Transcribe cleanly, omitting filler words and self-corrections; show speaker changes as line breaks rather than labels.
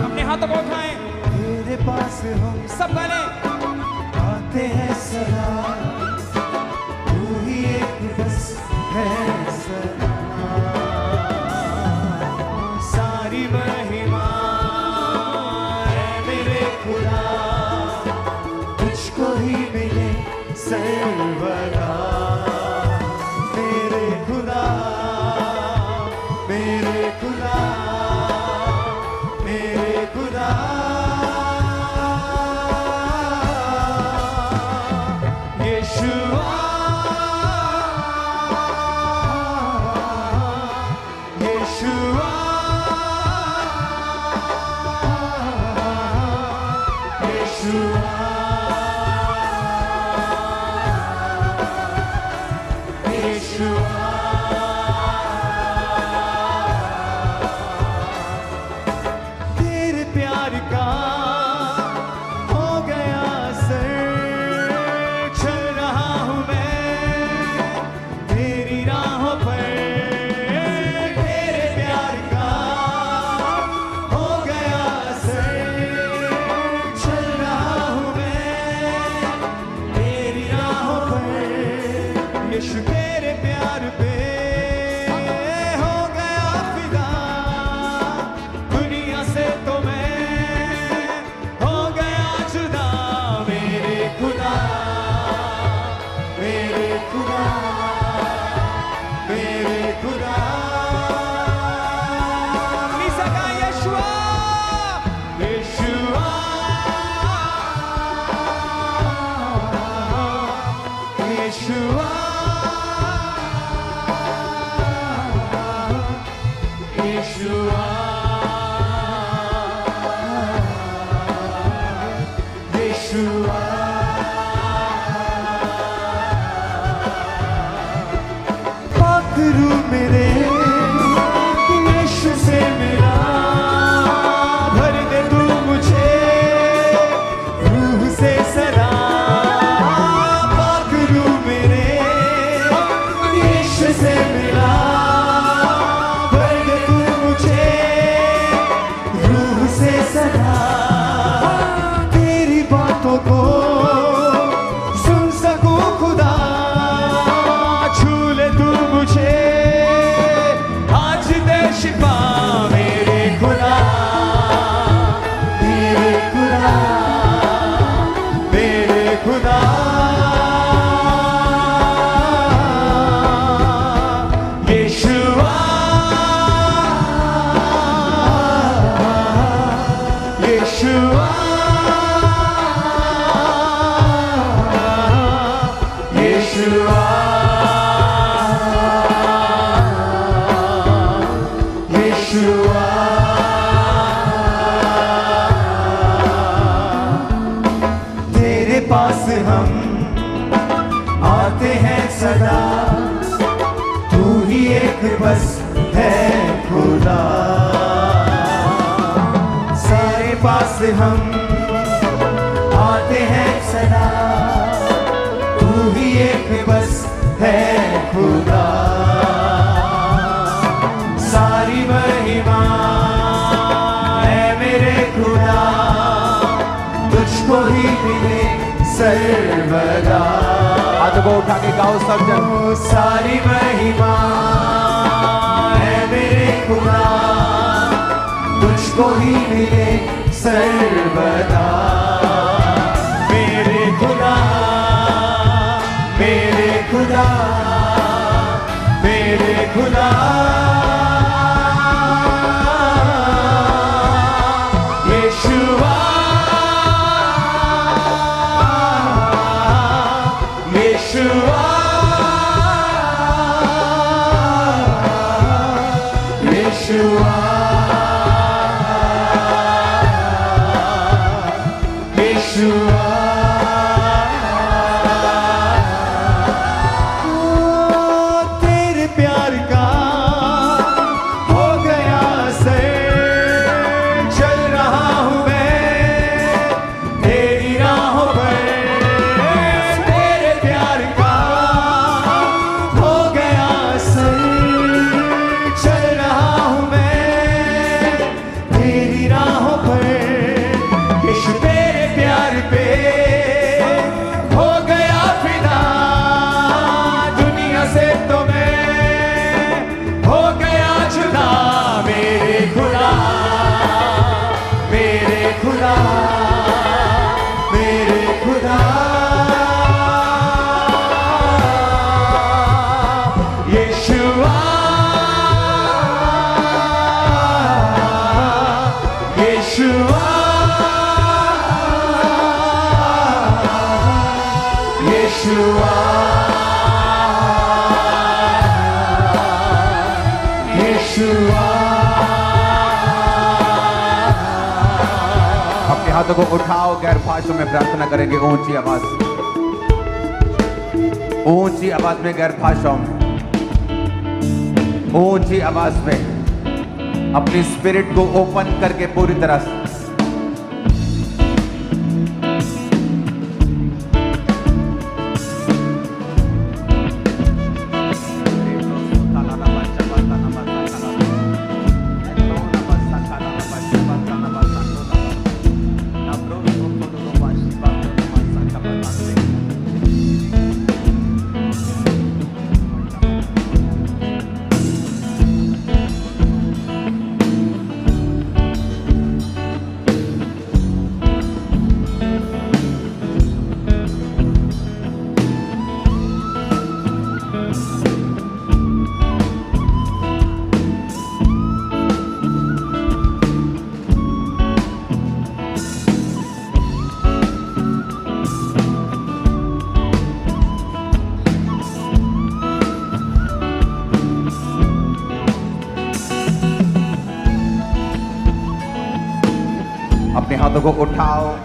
अपने हाथों को उठाएं,
तेरे पास हम
सब गाने
आते हैं सदा, तू ही एक बस है सदा। सारी महिमा है मेरे खुदा, तुझको ही मिले सर्वदा। मेरे खुदा, मेरे खुदा, मेरे खुदा, यीशुआ, यीशुआ, यीशुआ, यीशुआ। तेरे प्यार का हो गया असर, चल रहा हूँ मैं तेरी राहों पर। तेरे प्यार का हो गया असर, चल रहा हूँ मैं तेरी राहों पर। यीशु तेरे प्यार पे हो गया फिदा, दुनिया से तो मैं हो गया जुदा। मेरे खुदा, मेरे खुदा, मेरे खुदा। नीसा का यीशुआ, यीशुआ, यीशुआ, यीशुआ, यीशुआ। पाखरू मेरे यीशु से मिला, भर दे तू मुझे रूह से सदा। पाखरू मेरे यीशु से मिला, भर दे तू मुझे रूह से सदा। तेरी बातों को सुन सकूं खुदा, छू ले तू मुझे आज दे शिफा। मेरे खुदा, मेरे खुदा, मेरे खुदा, यीशुआ, यीशुआ, यीशुआ, यीशुआ। तेरे पास हम आते हैं सदा, तू ही एक बस है खुदा। सारे पास हम आते हैं सदा, तू ही एक बस है खुदा। सारी महिमा है मेरे खुदा, तुझको ही मिले सर्वदा।
हाथों को उठा के गाओ सब जन।
ओ सारी महिमा है मेरे खुदा, तुझको ही मिले सर्वदा। मेरे खुदा, मेरे खुदा, मेरे खुदा, यीशुआ, यीशुआ, यीशुआ, यीशुआ यीशुआ
अपने हाथों को उठाओ, गैर भाषाओं में प्रार्थना करेंगे ऊंची आवाज में, ऊंची आवाज में, गैर भाषाओं में, ऊंची आवाज में अपनी स्पिरिट को ओपन करके पूरी तरह से अपने हाथों को उठाओ।